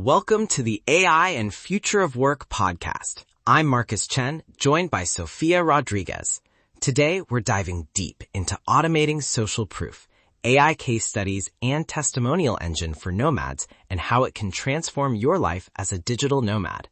Welcome to the AI and Future of Work podcast. I'm Marcus Chen, joined by Sofia Rodriguez. Today, we're diving deep into automating social proof, AI case studies, and testimonial engine for nomads and how it can transform your life as a digital nomad.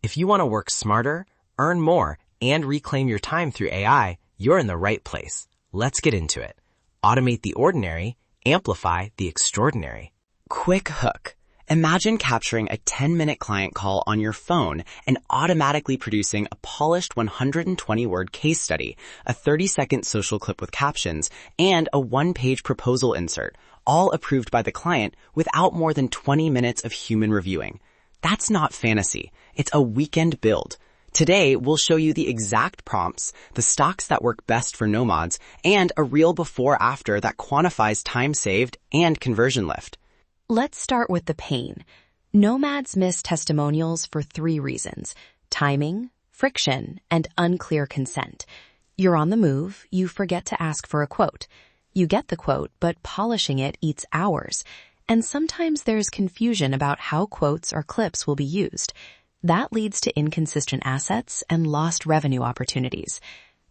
If you want to work smarter, earn more, and reclaim your time through AI, you're in the right place. Let's get into it. Automate the ordinary, amplify the extraordinary. Quick hook. Imagine capturing a 10-minute client call on your phone and automatically producing a polished 120-word case study, a 30-second social clip with captions, and a one-page proposal insert, all approved by the client without more than 20 minutes of human reviewing. That's not fantasy. It's a weekend build. Today, we'll show you the exact prompts, the stocks that work best for nomads, and a real before-after that quantifies time saved and conversion lift. Let's start with the pain. Nomads miss testimonials for 3 reasons: timing, friction, and unclear consent. You're on the move, you forget to ask for a quote. You get the quote, but polishing it eats hours. And sometimes there's confusion about how quotes or clips will be used. That leads to inconsistent assets and lost revenue opportunities.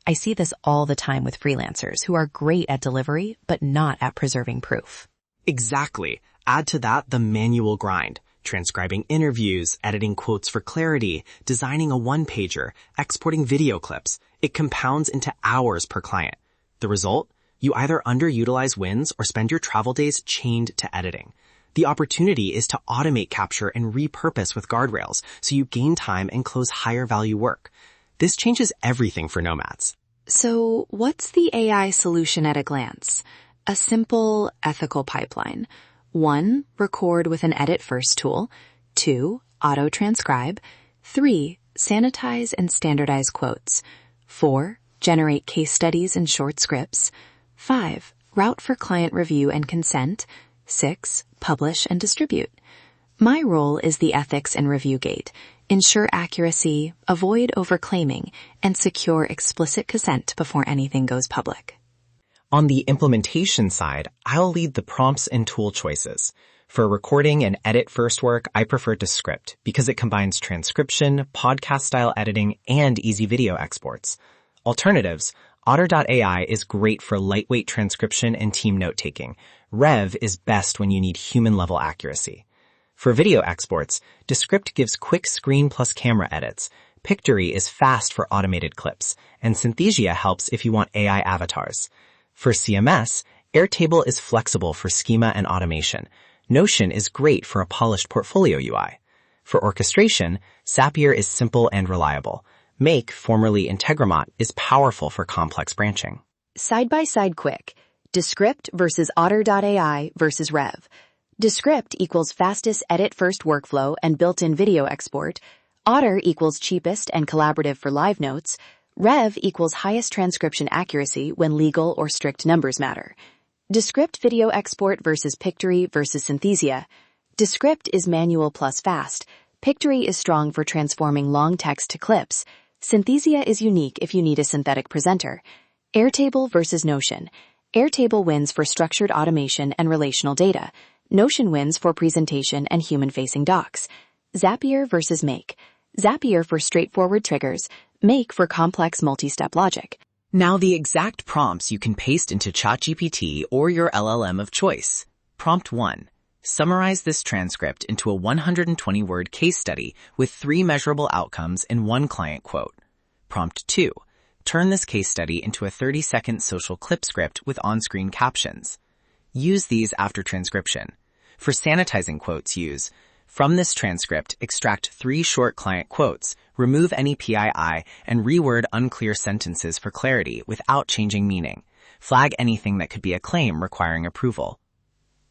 I see this all the time with freelancers who are great at delivery, but not at preserving proof. Exactly. Add to that the manual grind, transcribing interviews, editing quotes for clarity, designing a one-pager, exporting video clips. It compounds into hours per client. The result? You either underutilize wins or spend your travel days chained to editing. The opportunity is to automate capture and repurpose with guardrails so you gain time and close higher value work. This changes everything for nomads. So what's the AI solution at a glance? A simple, ethical pipeline. 1. Record with an edit-first tool. 2. Auto-transcribe. 3. Sanitize and standardize quotes. 4. Generate case studies and short scripts. 5. Route for client review and consent. 6. Publish and distribute. My role is the ethics and review gate. Ensure accuracy, avoid overclaiming, and secure explicit consent before anything goes public. On the implementation side, I'll lead the prompts and tool choices. For recording and edit-first work, I prefer Descript because it combines transcription, podcast-style editing, and easy video exports. Alternatives: Otter.ai is great for lightweight transcription and team note-taking. Rev is best when you need human-level accuracy. For video exports, Descript gives quick screen plus camera edits. Pictory is fast for automated clips, and Synthesia helps if you want AI avatars. For CMS, Airtable is flexible for schema and automation. Notion is great for a polished portfolio UI. For orchestration, Zapier is simple and reliable. Make, formerly Integramat, is powerful for complex branching. Side-by-side quick. Descript versus Otter.ai versus Rev. Descript equals fastest edit-first workflow and built-in video export. Otter equals cheapest and collaborative for live notes. Rev equals highest transcription accuracy when legal or strict numbers matter. Descript video export versus Pictory versus Synthesia. Descript is manual plus fast. Pictory is strong for transforming long text to clips. Synthesia is unique if you need a synthetic presenter. Airtable versus Notion. Airtable wins for structured automation and relational data. Notion wins for presentation and human-facing docs. Zapier versus Make. Zapier for straightforward triggers. Make for complex multi-step logic. Now the exact prompts you can paste into ChatGPT or your LLM of choice. Prompt 1. Summarize this transcript into a 120-word case study with 3 measurable outcomes and 1 client quote. Prompt 2. Turn this case study into a 30-second social clip script with on-screen captions. Use these after transcription. For sanitizing quotes, use: from this transcript, extract 3 short client quotes, remove any PII, and reword unclear sentences for clarity without changing meaning. Flag anything that could be a claim requiring approval.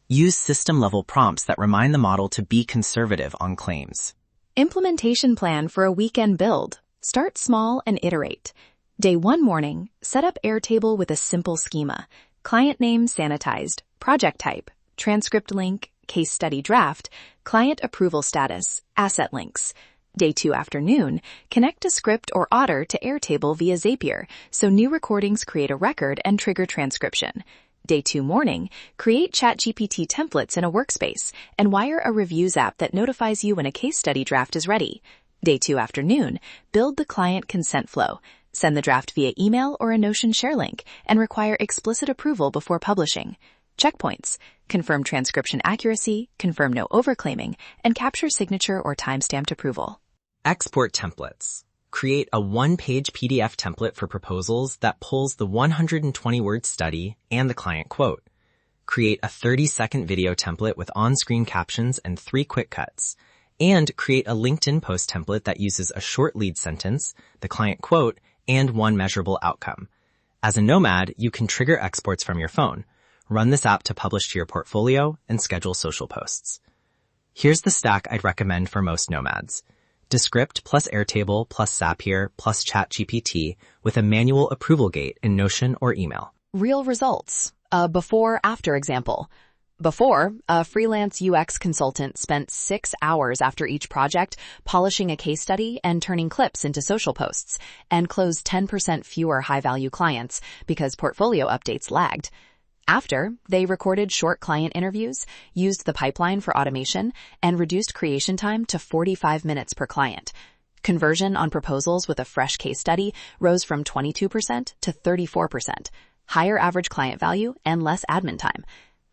Use system-level prompts that remind the model to be conservative on claims. Implementation plan for a weekend build. Start small and iterate. Day 1 morning, set up Airtable with a simple schema. Client name sanitized, project type, transcript link, case study draft, client approval status, asset links. Day 2 afternoon, connect a script or Otter to Airtable via Zapier so new recordings create a record and trigger transcription. Day 2 morning, create ChatGPT templates in a workspace and wire a reviews app that notifies you when a case study draft is ready. Day 2 afternoon, build the client consent flow. Send the draft via email or a Notion share link and require explicit approval before publishing. Checkpoints: confirm transcription accuracy, confirm no overclaiming, and capture signature or timestamped approval. Export templates. Create a one-page PDF template for proposals that pulls the 120-word study and the client quote. Create a 30-second video template with on-screen captions and 3 quick cuts. And create a LinkedIn post template that uses a short lead sentence, the client quote, and one measurable outcome. As a Nomad, you can trigger exports from your phone. Run this app to publish to your portfolio and schedule social posts. Here's the stack I'd recommend for most Nomads. Descript plus Airtable plus Zapier plus ChatGPT with a manual approval gate in Notion or email. Real results. A before-after example. Before, a freelance UX consultant spent 6 hours after each project polishing a case study and turning clips into social posts, and closed 10% fewer high-value clients because portfolio updates lagged. After, they recorded short client interviews, used the pipeline for automation, and reduced creation time to 45 minutes per client. Conversion on proposals with a fresh case study rose from 22% to 34%, higher average client value, and less admin time.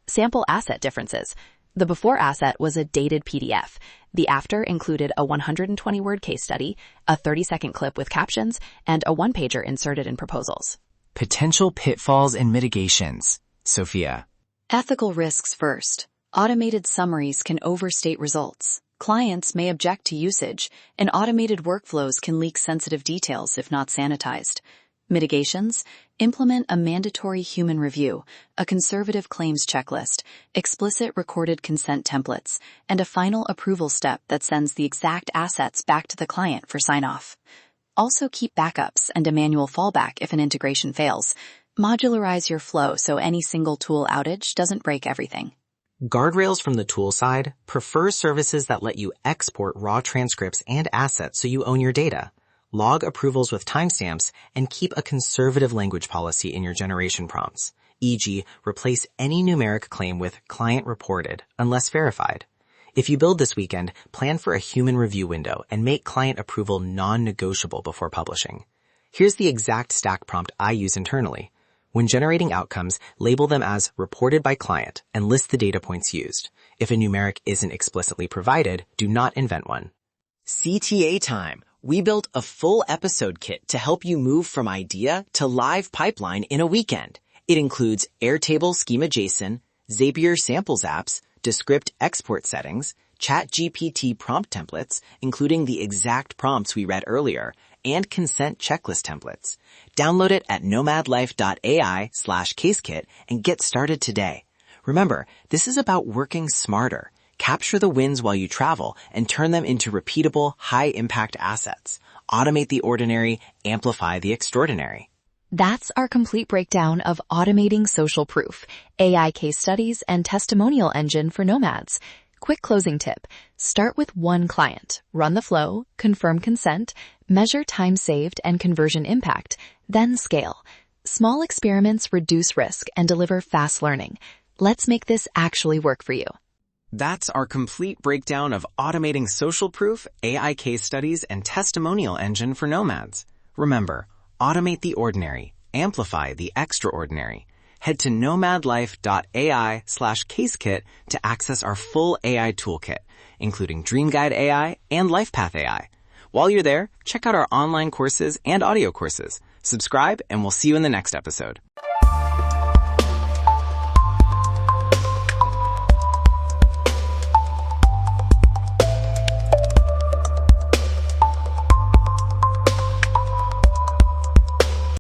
Sample asset differences. The before asset was a dated PDF. The after included a 120-word case study, a 30-second clip with captions, and a one-pager inserted in proposals. Potential pitfalls and mitigations. Sophia. Ethical risks first. Automated summaries can overstate results. Clients may object to usage, and automated workflows can leak sensitive details if not sanitized. Mitigations: implement a mandatory human review, a conservative claims checklist, explicit recorded consent templates, and a final approval step that sends the exact assets back to the client for sign-off. Also keep backups and a manual fallback if an integration fails. Modularize your flow so any single tool outage doesn't break everything. Guardrails from the tool side: prefer services that let you export raw transcripts and assets so you own your data. Log approvals with timestamps, and keep a conservative language policy in your generation prompts, e.g., replace any numeric claim with client reported unless verified. If you build this weekend, plan for a human review window and make client approval non-negotiable before publishing. Here's the exact stack prompt I use internally. When generating outcomes, label them as reported by client and list the data points used. If a numeric isn't explicitly provided, do not invent one. CTA time. We built a full episode kit to help you move from idea to live pipeline in a weekend. It includes Airtable Schema JSON, Zapier samples apps, Descript export settings, ChatGPT prompt templates, including the exact prompts we read earlier, and consent checklist templates. Download it at nomadlife.ai/casekit and get started today. Remember, this is about working smarter. Capture the wins while you travel and turn them into repeatable, high-impact assets. Automate the ordinary, amplify the extraordinary. That's our complete breakdown of automating social proof, AI case studies, and testimonial engine for Nomads. Quick closing tip: start with one client, run the flow, confirm consent, measure time saved and conversion impact, then scale. Small experiments reduce risk and deliver fast learning. Let's make this actually work for you. That's our complete breakdown of automating social proof, AI case studies, and testimonial engine for Nomads. Remember, automate the ordinary, amplify the extraordinary. Head to nomadlife.ai/casekit to access our full AI toolkit, including Dream Guide AI and LifePath AI. While you're there, check out our online courses and audio courses. Subscribe, and we'll see you in the next episode.